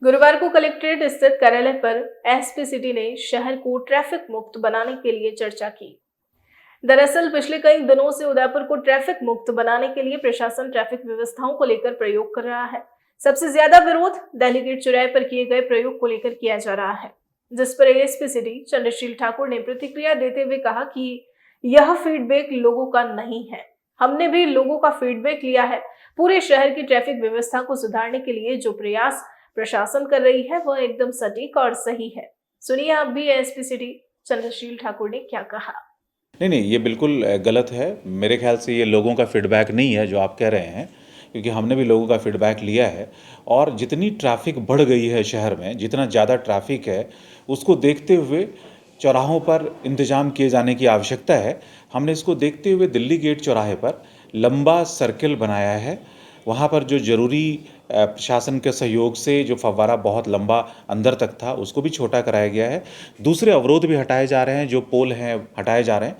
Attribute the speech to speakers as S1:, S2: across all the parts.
S1: गुरुवार को कलेक्ट्रेट स्थित कार्यालय पर एसपी सिटी ने शहर को ट्रैफिक मुक्त बनाने के लिए चर्चा की। दरअसल पिछले कई दिनों से उदयपुर को ट्रैफिक मुक्त बनाने के लिए प्रशासन ट्रैफिक व्यवस्थाओं को लेकर प्रयोग कर रहा है। सबसे ज्यादा विरोध दिल्ली गेट चौराहे पर किए गए प्रयोग को लेकर किया जा रहा है, जिस पर एएसपी सिटी चंद्रशील ठाकुर ने प्रतिक्रिया देते हुए कहा कि यह फीडबैक लोगों का नहीं है, हमने भी लोगों का फीडबैक लिया है। पूरे शहर की ट्रैफिक व्यवस्था को सुधारने के लिए जो प्रयास प्रशासन कर रही है वह एकदम सटीक और सही है। सुनिए आप भी एएसपी सिटी चंद्रशील ठाकुर ने क्या कहा।
S2: नहीं, ये बिल्कुल गलत है। मेरे ख्याल से ये लोगों का फीडबैक नहीं है जो आप कह रहे हैं, क्योंकि हमने भी लोगों का फीडबैक लिया है। और जितनी ट्रैफ़िक बढ़ गई है शहर में, जितना ज़्यादा ट्रैफ़िक है, उसको देखते हुए चौराहों पर इंतज़ाम किए जाने की आवश्यकता है। हमने इसको देखते हुए दिल्ली गेट चौराहे पर लंबा सर्किल बनाया है। वहाँ पर जो ज़रूरी प्रशासन के सहयोग से जो फव्वारा बहुत लंबा अंदर तक था, उसको भी छोटा कराया गया है। दूसरे अवरोध भी हटाए जा रहे हैं, जो पोल हैं हटाए जा रहे हैं।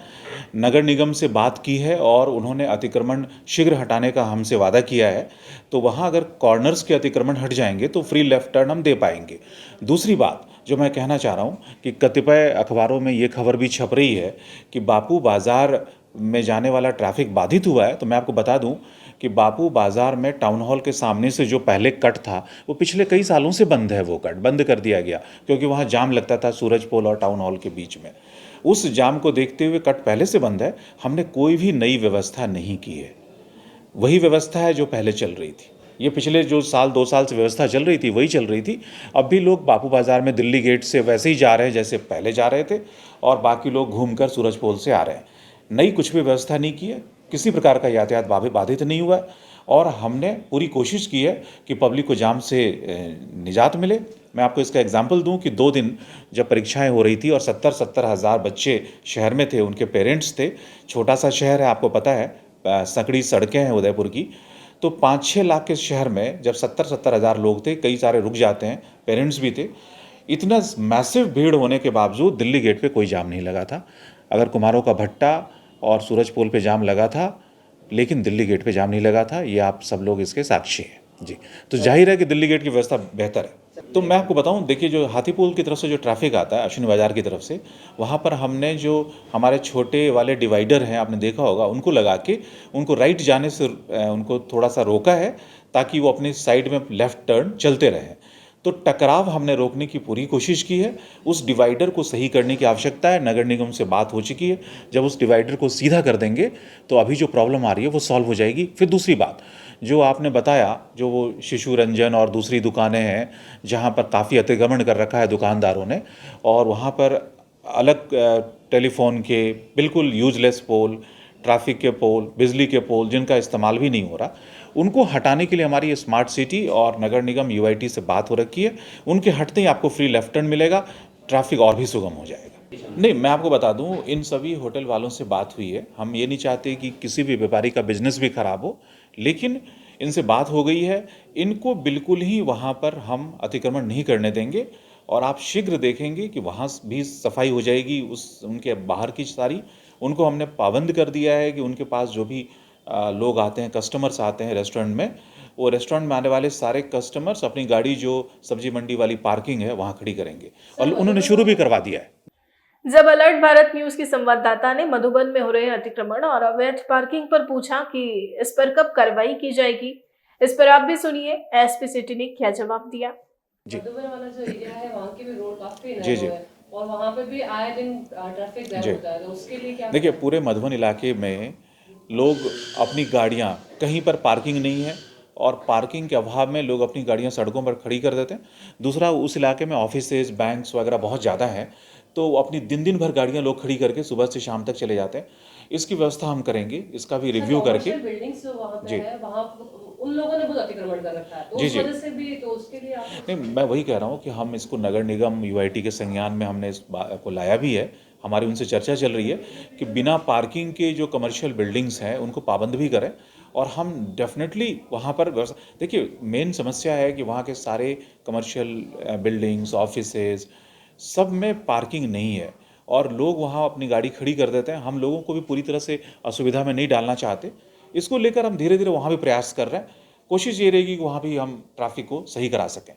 S2: नगर निगम से बात की है और उन्होंने अतिक्रमण शीघ्र हटाने का हमसे वादा किया है। तो वहाँ अगर कॉर्नर्स के अतिक्रमण हट जाएंगे तो फ्री लेफ्ट टर्न हम दे पाएंगे। दूसरी बात जो मैं कहना चाह रहा हूँ कि कतिपय अखबारों में ये खबर भी छप रही है कि बापू बाज़ार में जाने वाला ट्रैफिक बाधित हुआ है। तो मैं आपको बता दूं कि बापू बाज़ार में टाउन हॉल के सामने से जो पहले कट था, वो पिछले कई सालों से बंद है। वो कट बंद कर दिया गया क्योंकि वहाँ जाम लगता था सूरज पोल और टाउन हॉल के बीच में। उस जाम को देखते हुए कट पहले से बंद है। हमने कोई भी नई व्यवस्था नहीं की है, वही व्यवस्था है जो पहले चल रही थी। ये पिछले जो साल 2 साल से व्यवस्था चल रही थी वही चल रही थी। अब भी लोग बापू बाज़ार में दिल्ली गेट से वैसे ही जा रहे हैं जैसे पहले जा रहे थे, और बाकी लोग घूमकर सूरज पोल से आ रहे हैं। नई कुछ भी व्यवस्था नहीं की है, किसी प्रकार का यातायात बाधित नहीं हुआ है। और हमने पूरी कोशिश की है कि पब्लिक को जाम से निजात मिले। मैं आपको इसका एग्जाम्पल दूं कि 2 दिन जब परीक्षाएं हो रही थी और 70-70 हज़ार बच्चे शहर में थे, उनके पेरेंट्स थे। छोटा सा शहर है, आपको पता है, संकड़ी सड़कें हैं उदयपुर की। तो 5-6 लाख के शहर में जब 70-70 हज़ार लोग थे, कई सारे रुक जाते हैं, पेरेंट्स भी थे। इतना मैसिव भीड़ होने के बावजूद दिल्ली गेट पे कोई जाम नहीं लगा था। अगर कुमारों का भट्टा और सूरज पोल पे जाम लगा था, लेकिन दिल्ली गेट पे जाम नहीं लगा था। ये आप सब लोग इसके साक्षी हैं जी। तो जाहिर है कि दिल्ली गेट की व्यवस्था बेहतर है। तो मैं आपको बताऊं, देखिए, जो हाथीपुल की तरफ से जो ट्रैफिक आता है अश्विनी बाज़ार की तरफ से, वहाँ पर हमने जो हमारे छोटे वाले डिवाइडर हैं, आपने देखा होगा, उनको लगा के उनको राइट जाने से उनको थोड़ा सा रोका है, ताकि वो अपनी साइड में लेफ़्ट टर्न चलते रहें। तो टकराव हमने रोकने की पूरी कोशिश की है। उस डिवाइडर को सही करने की आवश्यकता है। नगर निगम से बात हो चुकी है। जब उस डिवाइडर को सीधा कर देंगे तो अभी जो प्रॉब्लम आ रही है वो सॉल्व हो जाएगी। फिर दूसरी बात जो आपने बताया, जो वो शिशु रंजन और दूसरी दुकानें हैं जहाँ पर काफ़ी अतिक्रमण कर रखा है दुकानदारों ने, और वहाँ पर अलग टेलीफोन के बिल्कुल यूजलेस पोल, ट्रैफिक के पोल, बिजली के पोल जिनका इस्तेमाल भी नहीं हो रहा, उनको हटाने के लिए हमारी ये स्मार्ट सिटी और नगर निगम यूआईटी से बात हो रखी है। उनके हटते ही आपको फ्री लेफ्ट टर्न मिलेगा, ट्रैफिक और भी सुगम हो जाएगा। नहीं, मैं आपको बता दूं, इन सभी होटल वालों से बात हुई है। हम ये नहीं चाहते कि किसी भी व्यापारी का बिजनेस भी खराब हो, लेकिन इनसे बात हो गई है। इनको बिल्कुल ही वहाँ पर हम अतिक्रमण नहीं करने देंगे, और आप शीघ्र देखेंगे कि वहाँ भी सफाई हो जाएगी। उनके बाहर की सारी, उनको हमने पाबंद कर दिया है कि उनके पास जो भी लोग आते हैं, कस्टमर्स आते हैं रेस्टोरेंट में, वो रेस्टोरेंट में आने वाले सारे कस्टमर्स अपनी गाड़ी जो सब्जी मंडी वाली पार्किंग है वहाँ खड़ी करेंगे, और उन्होंने शुरू भी करवा दिया है।
S1: जब अलर्ट भारत न्यूज की संवाददाता ने मधुबन में हो रहे अतिक्रमण और अवैध पार्किंग पर पूछा कि इस पर कब कार्रवाई की जाएगी, इस पर आप भी सुनिए एसपी सिटी ने क्या जवाब दिया।
S3: जी, मधुबन वाला जो एरिया है वहाँ की भी रोड काफी
S2: जी जी
S3: नैरो है और वहाँ पे भी आए दिन ट्रैफिक जैम होता है, तो उसके लिए क्या?
S2: देखिए, पूरे मधुबन इलाके में लोग अपनी गाड़ियाँ, कहीं पर पार्किंग नहीं है, और पार्किंग के अभाव में लोग अपनी गाड़ियाँ सड़कों पर खड़ी कर देते हैं। दूसरा, उस इलाके में ऑफिसेज, बैंक्स वगैरह बहुत ज़्यादा हैं, तो अपनी दिन भर गाड़ियाँ लोग खड़ी करके सुबह से शाम तक चले जाते हैं। इसकी व्यवस्था हम करेंगे, इसका भी रिव्यू करके।
S3: बिल्डिंग्स जो वहाँ पे
S2: जी
S3: है, वहाँ उन लोगों ने बहुत अतिक्रमण कर रखा है, तो
S2: जी
S3: उस
S2: जी
S3: वजह से भी, तो उसके लिए आप?
S2: नहीं, मैं वही कह रहा हूँ कि हम इसको नगर निगम यूआईटी के संज्ञान में हमने इस बात को लाया भी है। हमारी उनसे चर्चा चल रही है कि बिना पार्किंग के जो कमर्शियल बिल्डिंग्स हैं उनको पाबंद भी करें, और हम डेफिनेटली वहाँ पर व्यवस्था। देखिए, मेन समस्या है कि वहाँ के सारे कमर्शियल बिल्डिंग्स, ऑफिसेज, सब में पार्किंग नहीं है, और लोग वहाँ अपनी गाड़ी खड़ी कर देते हैं। हम लोगों को भी पूरी तरह से असुविधा में नहीं डालना चाहते। इसको लेकर हम धीरे धीरे वहाँ भी प्रयास कर रहे हैं। कोशिश ये रहेगी कि वहाँ भी हम ट्रैफिक को सही करा सकें।